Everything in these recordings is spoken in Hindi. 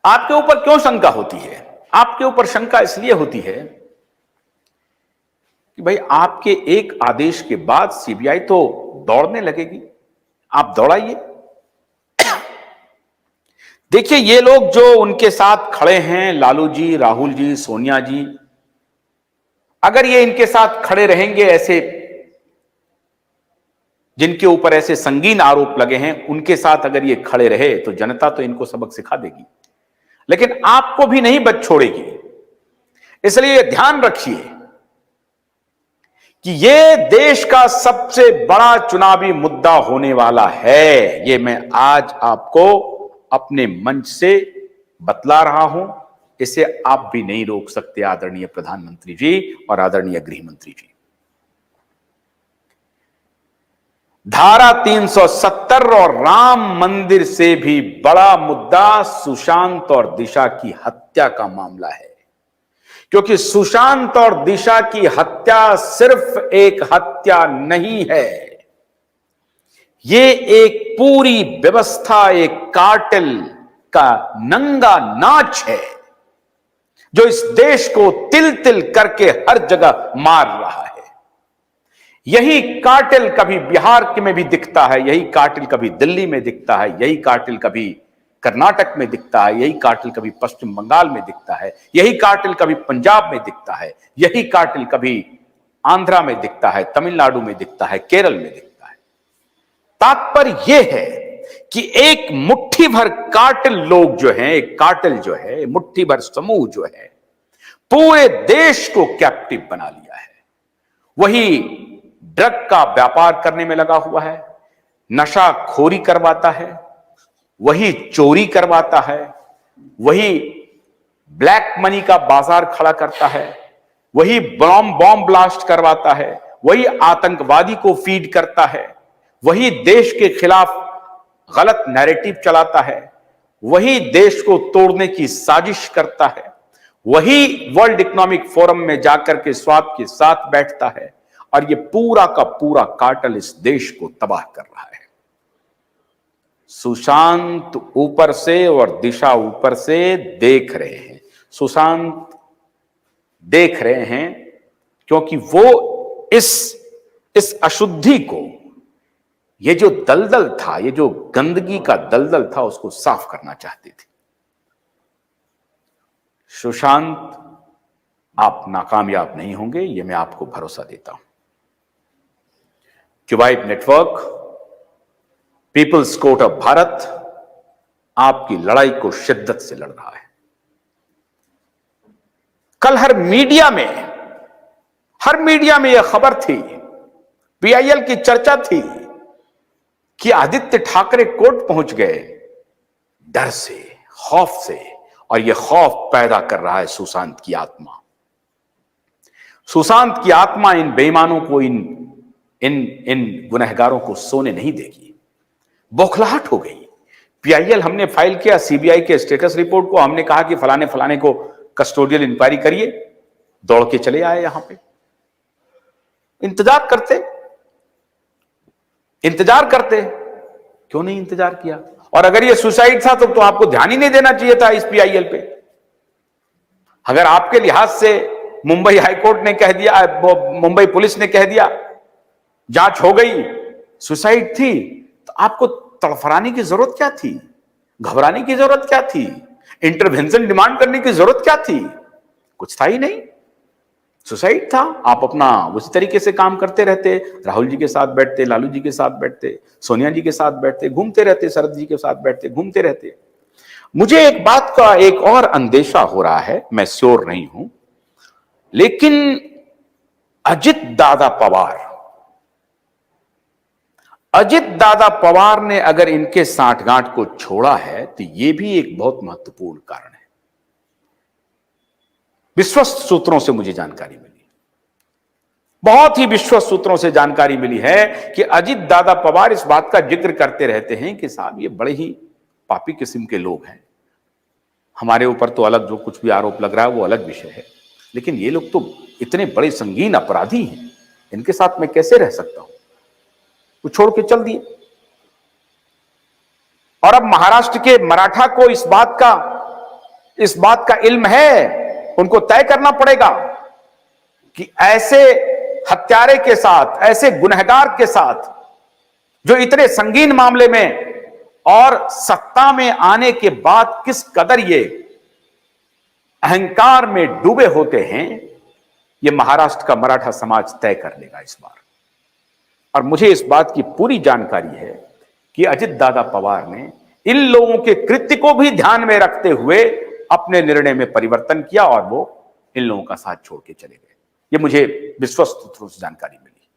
आपके ऊपर क्यों शंका होती है? आपके ऊपर शंका इसलिए होती है कि भाई आपके एक आदेश के बाद सीबीआई तो दौड़ने लगेगी, आप दौड़ाइए। देखिए, ये लोग जो उनके साथ खड़े हैं, लालू जी, राहुल जी, सोनिया जी, अगर ये इनके साथ खड़े रहेंगे, ऐसे जिनके ऊपर ऐसे संगीन आरोप लगे हैं, उनके साथ अगर ये खड़े रहे तो जनता तो इनको सबक सिखा देगी, लेकिन आपको भी नहीं बच छोड़ेगी। इसलिए ध्यान रखिए कि ये देश का सबसे बड़ा चुनावी मुद्दा होने वाला है। ये मैं आज आपको अपने मंच से बतला रहा हूं, इसे आप भी नहीं रोक सकते आदरणीय प्रधानमंत्री जी और आदरणीय गृह मंत्री जी। धारा 370 और राम मंदिर से भी बड़ा मुद्दा सुशांत और दिशा की हत्या का मामला है, क्योंकि सुशांत और दिशा की हत्या सिर्फ एक हत्या नहीं है, ये एक पूरी व्यवस्था, एक कार्टेल का नंगा नाच है जो इस देश को तिल तिल करके हर जगह मार रहा है। यही कार्टेल कभी बिहार में भी दिखता है, यही कार्टेल कभी दिल्ली में दिखता है, यही कार्टेल कभी कर्नाटक में दिखता है, यही कार्टेल कभी पश्चिम बंगाल में दिखता है, यही कार्टेल कभी पंजाब में दिखता है, यही कार्टेल कभी आंध्रा में दिखता है, तमिलनाडु में दिखता है, केरल में दिखता है। तात्पर्य यह है कि एक मुट्ठी भर कार्टेल लोग जो हैं, एक कार्टेल जो है, मुट्ठी भर समूह जो है, पूरे देश को कैप्टिव बना लिया है। वही ड्रग का व्यापार करने में लगा हुआ है, नशाखोरी करवाता है, वही चोरी करवाता है, वही ब्लैक मनी का बाजार खड़ा करता है, वही बॉम्ब ब्लास्ट करवाता है, वही आतंकवादी को फीड करता है, वही देश के खिलाफ गलत नैरेटिव चलाता है, वही देश को तोड़ने की साजिश करता है, वही वर्ल्ड इकोनॉमिक फोरम में जाकर के स्वाद के साथ बैठता है, और ये पूरा का पूरा कार्टेल इस देश को तबाह कर रहा है। सुशांत ऊपर से और दिशा ऊपर से देख रहे हैं। सुशांत देख रहे हैं क्योंकि वो इस अशुद्धि को, ये जो दलदल था, ये जो गंदगी का दलदल था, उसको साफ करना चाहते थे। सुशांत, आप नाकामयाब नहीं होंगे, ये मैं आपको भरोसा देता हूं। Qubit network, people's court of Bharat आपकी लड़ाई को शिद्दत से लड़ रहा है। कल हर मीडिया में यह खबर थी, पीआईएल की चर्चा थी कि आदित्य ठाकरे कोर्ट पहुंच गए डर से, खौफ से, और यह खौफ पैदा कर रहा है सुशांत की आत्मा। सुशांत की आत्मा इन बेईमानों को, इन गुनहगारों को सोने नहीं देगी। बौखलाहट हो गई। पीआईएल हमने फाइल किया सीबीआई के स्टेटस रिपोर्ट को, हमने कहा कि फलाने फलाने को कस्टोडियल इंक्वायरी करिए, दौड़ के चले आए यहां पे। इंतजार करते क्यों नहीं इंतजार किया? और अगर ये सुसाइड था तो आपको ध्यान ही नहीं देना चाहिए था इस पीआईएल पे। अगर आपके लिहाज से मुंबई हाईकोर्ट ने कह दिया, मुंबई पुलिस ने कह दिया जांच हो गई, सुसाइड थी, तो आपको तड़फड़ाने की जरूरत क्या थी? घबराने की जरूरत क्या थी? इंटरवेंशन डिमांड करने की जरूरत क्या थी? कुछ था ही नहीं, सुसाइड था। आप अपना उसी तरीके से काम करते रहते, राहुल जी के साथ बैठते, लालू जी के साथ बैठते, सोनिया जी के साथ बैठते, घूमते रहते, शरद जी के साथ बैठते, घूमते रहते। मुझे एक बात का एक और अंदेशा हो रहा है, मैं श्योर नहीं हूं, लेकिन अजित दादा पवार ने अगर इनके सांठगांठ को छोड़ा है तो यह भी एक बहुत महत्वपूर्ण कारण है। विश्वस्त सूत्रों से मुझे जानकारी मिली, बहुत ही विश्वस्त सूत्रों से जानकारी मिली है कि अजित दादा पवार इस बात का जिक्र करते रहते हैं कि साहब ये बड़े ही पापी किस्म के लोग हैं, हमारे ऊपर तो अलग जो कुछ भी आरोप लग रहा है वो अलग विषय है, लेकिन ये लोग तो इतने बड़े संगीन अपराधी हैं, इनके साथ मैं कैसे रह सकता हूं। वो छोड़ के चल दिए। और अब महाराष्ट्र के मराठा को इस बात का इस बात का इल्म है, उनको तय करना पड़ेगा कि ऐसे हत्यारे के साथ, ऐसे गुनहगार के साथ जो इतने संगीन मामले में और सत्ता में आने के बाद किस कदर ये अहंकार में डूबे होते हैं, ये महाराष्ट्र का मराठा समाज तय कर लेगा इस बार। और मुझे इस बात की पूरी जानकारी है कि अजित दादा पवार ने इन लोगों के कृत्य को भी ध्यान में रखते हुए अपने निर्णय में परिवर्तन किया और वो इन लोगों का साथ छोड़ के चले गए। ये मुझे विश्वस्त सूत्रों से जानकारी मिली।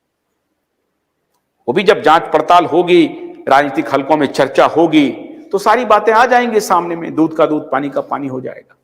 वो भी जब जांच पड़ताल होगी, राजनीतिक हलकों में चर्चा होगी, तो सारी बातें आ जाएंगी सामने में, दूध का दूध पानी का पानी हो जाएगा।